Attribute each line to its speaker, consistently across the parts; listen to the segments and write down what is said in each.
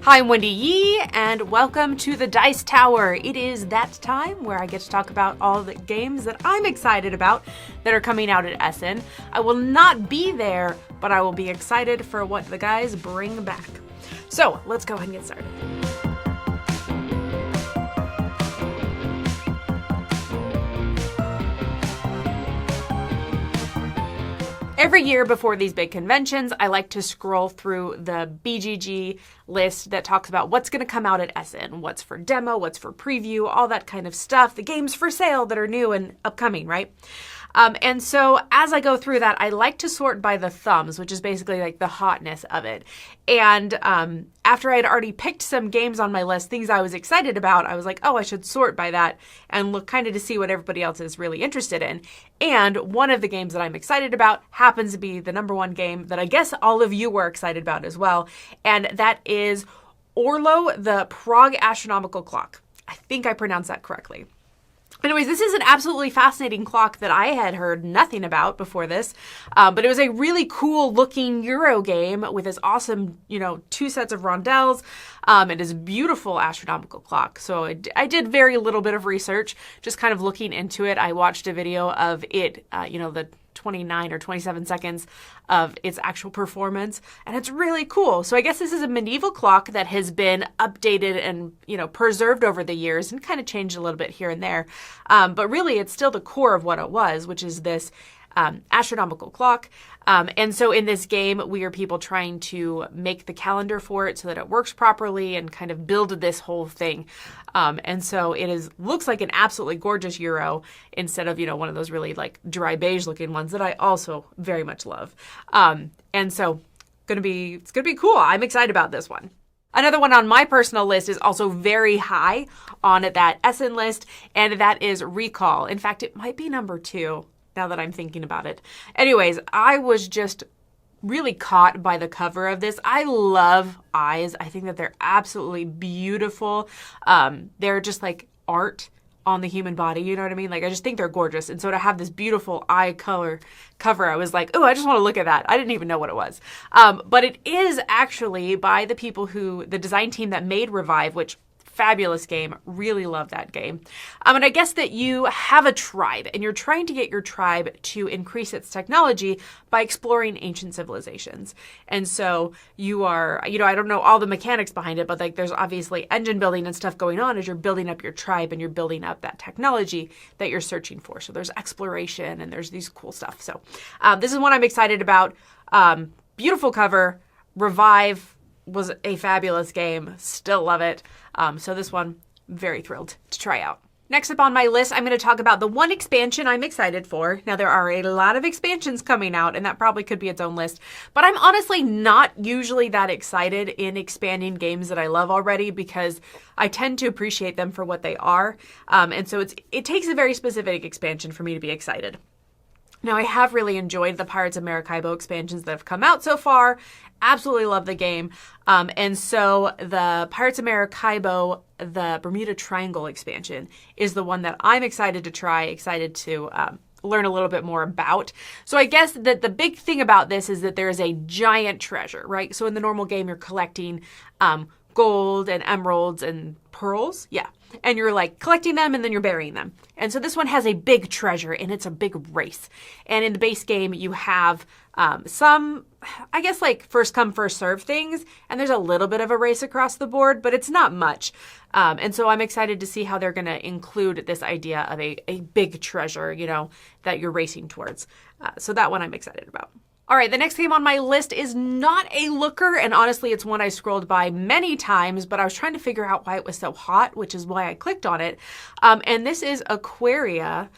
Speaker 1: Hi, I'm Wendy Yee, and welcome to the Dice Tower. It is that time where I get to talk about all the games that I'm excited about that are coming out at Essen. I will not be there, but I will be excited for what the guys bring back. So, let's go ahead and get started. Every year before these big conventions, I like to scroll through the BGG list that talks about what's going to come out at Essen, what's for demo, what's for preview, all that kind of stuff, the games for sale that are new and upcoming, right? And so as I go through that, I like to sort by the thumbs, which is basically like the hotness of it. And after I had already picked some games on my list, things I was excited about, I was like, oh, I should sort by that and look kind of to see what everybody else is really interested in. And one of the games that I'm excited about happens to be the number one game that I guess all of you were excited about as well. And that is Orllo, the Prague Astronomical Clock. I think I pronounced that correctly. Anyways, this is an absolutely fascinating clock that I had heard nothing about before this, but it was a really cool looking Euro game with this awesome, two sets of rondelles. It is a beautiful astronomical clock. So I did very little bit of research, just kind of looking into it. I watched a video of it, the 29 or 27 seconds of its actual performance, and it's really cool. So I guess this is a medieval clock that has been updated and, preserved over the years and kind of changed a little bit here and there. But really, it's still the core of what it was, which is this astronomical clock. And so in this game, we are people trying to make the calendar for it so that it works properly and kind of build this whole thing. And so it looks like an absolutely gorgeous Euro instead of, one of those really like dry beige looking ones that I also very much love. And so it's gonna be cool. I'm excited about this one. Another one on my personal list is also very high on that Essen list, and that is Recall. In fact, it might be number 2. Now that I'm thinking about it. Anyways, I was just really caught by the cover of this. I love eyes. I think that they're absolutely beautiful. They're just like art on the human body, you know what I mean? Like, I just think they're gorgeous. And so to have this beautiful eye color cover, I was like, oh, I just want to look at that. I didn't even know what it was. But it is actually by the people the design team that made Revive, which fabulous game. Really love that game. And I guess that you have a tribe and you're trying to get your tribe to increase its technology by exploring ancient civilizations. And so you are, I don't know all the mechanics behind it, but like there's obviously engine building and stuff going on as you're building up your tribe and you're building up that technology that you're searching for. So there's exploration and there's these cool stuff. So this is one I'm excited about. Beautiful cover. Revive was a fabulous game. Still love it. So this one, very thrilled to try out. Next up on my list, I'm going to talk about the one expansion I'm excited for. Now, there are a lot of expansions coming out, and that probably could be its own list. But I'm honestly not usually that excited in expanding games that I love already because I tend to appreciate them for what they are. And so it takes a very specific expansion for me to be excited. Now, I have really enjoyed the Pirates of Maracaibo expansions that have come out so far. Absolutely love the game. And so the Pirates of Maracaibo, the Bermuda Triangle expansion, is the one that I'm excited to try, excited to learn a little bit more about. So I guess that the big thing about this is that there is a giant treasure, right? So in the normal game, you're collecting gold and emeralds and pearls. Yeah. And you're like collecting them and then you're burying them. And so this one has a big treasure and it's a big race. And in the base game, you have some, I guess, like first come, first serve things. And there's a little bit of a race across the board, but it's not much. And so I'm excited to see how they're going to include this idea of a big treasure, that you're racing towards. So that one I'm excited about. All right, the next game on my list is not a looker, and honestly, it's one I scrolled by many times, but I was trying to figure out why it was so hot, which is why I clicked on it. And this is Aquaria.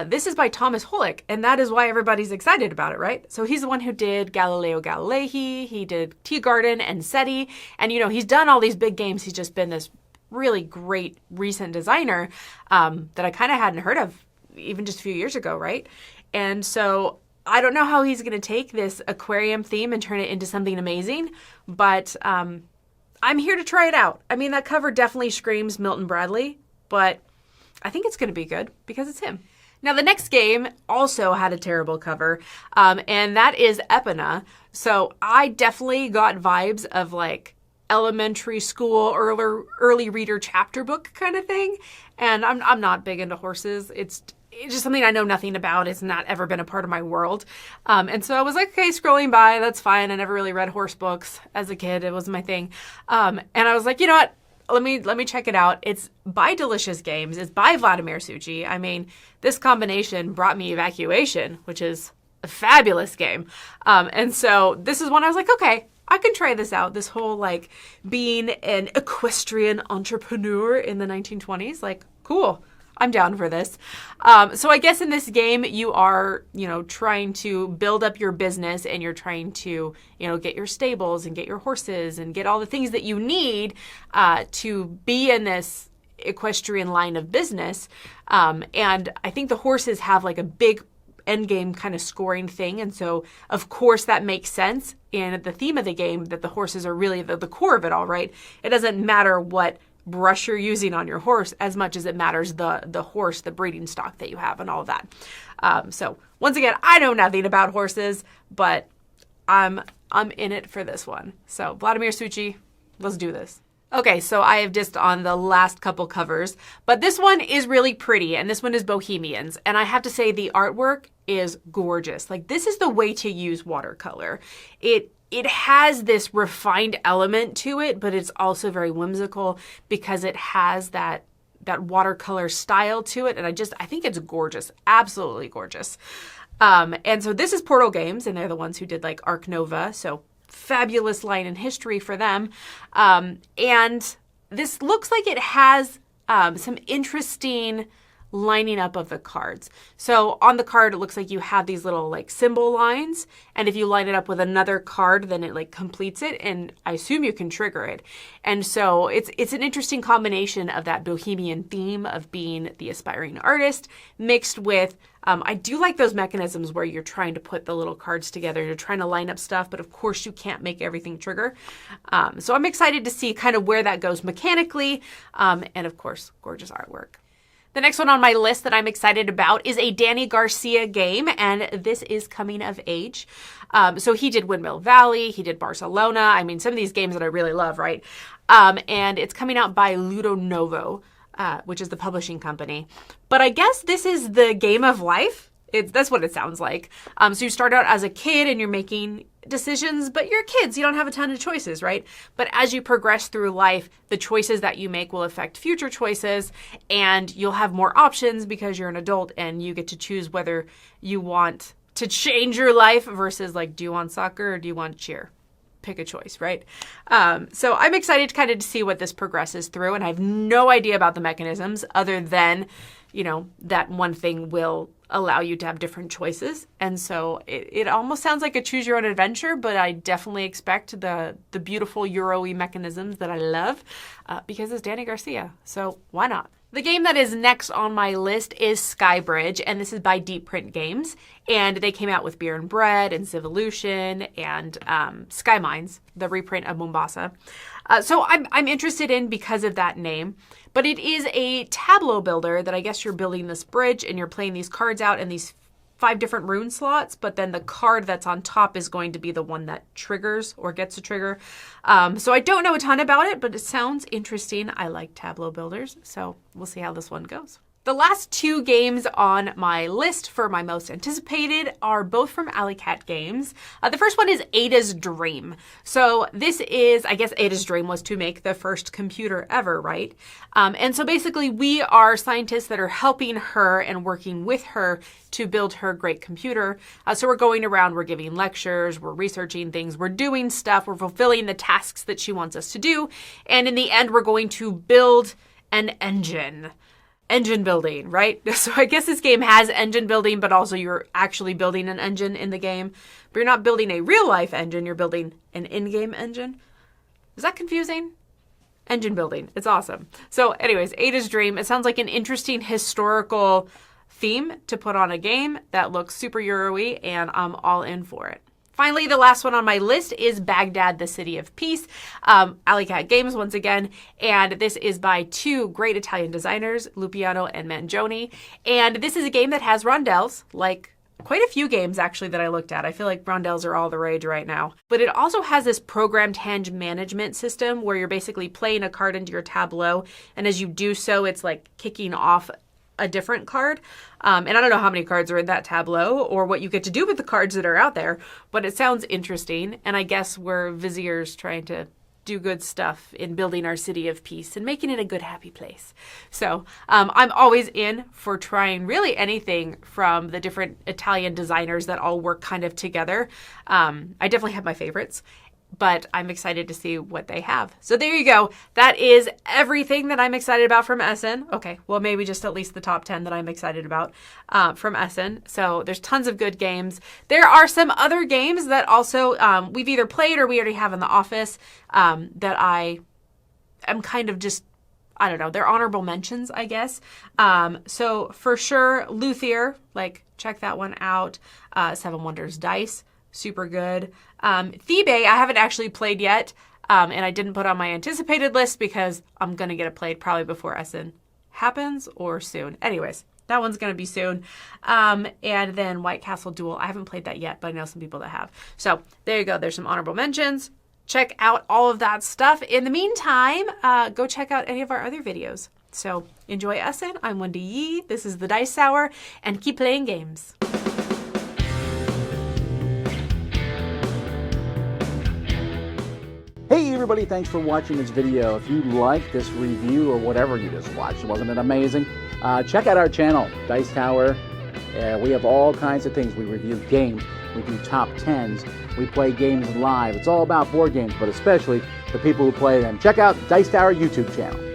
Speaker 1: This is by Thomas Holick, and that is why everybody's excited about it, right? So he's the one who did Galileo Galilei, he did Tea Garden and SETI, and he's done all these big games. He's just been this really great recent designer that I kind of hadn't heard of even just a few years ago, right? And so I don't know how he's going to take this aquarium theme and turn it into something amazing, but I'm here to try it out. I mean, that cover definitely screams Milton Bradley, but I think it's going to be good because it's him. Now, the next game also had a terrible cover, and that is Epona. So I definitely got vibes of like elementary school early reader chapter book kind of thing. And I'm not big into horses. It's just something I know nothing about. It's not ever been a part of my world. And so I was like, okay, scrolling by, that's fine. I never really read horse books as a kid. It wasn't my thing. And I was like, you know what? Let me check it out. It's by Delicious Games. It's by Vladimir Suchy. I mean, this combination brought me Evacuation, which is a fabulous game. And so this is one I was like, okay, I can try this out. This whole like being an equestrian entrepreneur in the 1920s. Like, cool. I'm down for this. So I guess in this game, you are, trying to build up your business and you're trying to, get your stables and get your horses and get all the things that you need to be in this equestrian line of business. And I think the horses have like a big end game kind of scoring thing. And so, of course, that makes sense. And the theme of the game that the horses are really the core of it all, right? It doesn't matter what brush you're using on your horse as much as it matters the horse, the breeding stock that you have and all of that. So once again, I know nothing about horses, but I'm in it for this one. So Vladimir Suchy, let's do this. Okay, so I have dissed on the last couple covers, but this one is really pretty, and this one is Bohemians. And I have to say the artwork is gorgeous. Like, this is the way to use watercolor. It has this refined element to it, but it's also very whimsical because it has that watercolor style to it. And I think it's gorgeous, absolutely gorgeous. And so this is Portal Games, and they're the ones who did like Arc Nova. So fabulous line in history for them. And this looks like it has some interesting lining up of the cards. So on the card, it looks like you have these little like symbol lines. And if you line it up with another card, then it like completes it. And I assume you can trigger it. And so it's an interesting combination of that bohemian theme of being the aspiring artist mixed with, I do like those mechanisms where you're trying to put the little cards together. You're trying to line up stuff, but of course you can't make everything trigger. So I'm excited to see kind of where that goes mechanically. And of course, gorgeous artwork. The next one on my list that I'm excited about is a Danny Garcia game, and this is coming of age. So he did Windmill Valley, he did Barcelona. I mean, some of these games that I really love, right? And it's coming out by Ludo Novo, which is the publishing company. But I guess this is the game of life. That's what it sounds like. So you start out as a kid and you're making decisions, but you're kids. You don't have a ton of choices, right? But as you progress through life, the choices that you make will affect future choices, and you'll have more options because you're an adult and you get to choose whether you want to change your life versus like, do you want soccer or do you want cheer? Pick a choice, right? So I'm excited kind of to see what this progresses through, and I have no idea about the mechanisms other than, that one thing will allow you to have different choices. And so it almost sounds like a choose your own adventure, but I definitely expect the beautiful Euro-y mechanisms that I love because it's Danny Garcia. So why not? The game that is next on my list is Skybridge, and this is by Deep Print Games. And they came out with Beer and Bread and Civolution and Sky Mines, the reprint of Mombasa. So I'm interested in because of that name. But it is a tableau builder that I guess you're building this bridge and you're playing these cards out in these 5 different rune slots, but then the card that's on top is going to be the one that triggers or gets a trigger. So I don't know a ton about it, but it sounds interesting. I like tableau builders, so we'll see how this one goes. The last 2 games on my list for my most anticipated are both from Alley Cat Games. The first one is Ada's Dream. So this is, I guess Ada's Dream was to make the first computer ever, right? And so basically we are scientists that are helping her and working with her to build her great computer. So we're going around, we're giving lectures, we're researching things, we're doing stuff, we're fulfilling the tasks that she wants us to do. And in the end, we're going to build an engine. Engine building, right? So I guess this game has engine building, but also you're actually building an engine in the game. But you're not building a real life engine, you're building an in-game engine. Is that confusing? Engine building. It's awesome. So anyways, Ada's Dream. It sounds like an interesting historical theme to put on a game that looks super Euro-y, and I'm all in for it. Finally, the last one on my list is Baghdad, the City of Peace. Alley Cat Games once again, and this is by 2 great Italian designers, Lupiano and Mangione. And this is a game that has rondelles, like quite a few games actually that I looked at. I feel like rondels are all the rage right now. But it also has this programmed hand management system where you're basically playing a card into your tableau, and as you do so, it's like kicking off a different card. And I don't know how many cards are in that tableau or what you get to do with the cards that are out there, but it sounds interesting. And I guess we're viziers trying to do good stuff in building our city of peace and making it a good, happy place. So I'm always in for trying really anything from the different Italian designers that all work kind of together. I definitely have my favorites, but I'm excited to see what they have. So there you go. That is everything that I'm excited about from Essen. Okay, well, maybe just at least the top 10 that I'm excited about from Essen. So there's tons of good games. There are some other games that also we've either played or we already have in the office that I am kind of just, I don't know, they're honorable mentions, I guess. So for sure, Luthier, like check that one out. Seven Wonders Dice. Super good. Thebe, I haven't actually played yet, and I didn't put on my anticipated list because I'm going to get it played probably before Essen happens or soon. Anyways, that one's going to be soon. And then White Castle Duel. I haven't played that yet, but I know some people that have. So there you go. There's some honorable mentions. Check out all of that stuff. In the meantime, go check out any of our other videos. So enjoy Essen. I'm Wendy Yee. This is the Dice Hour, and keep playing games.
Speaker 2: Hey everybody, thanks for watching this video. If you like this review or whatever you just watched, wasn't it amazing? Check out our channel, Dice Tower. We have all kinds of things. We review games, we do top 10s, we play games live. It's all about board games, but especially the people who play them. Check out Dice Tower YouTube channel.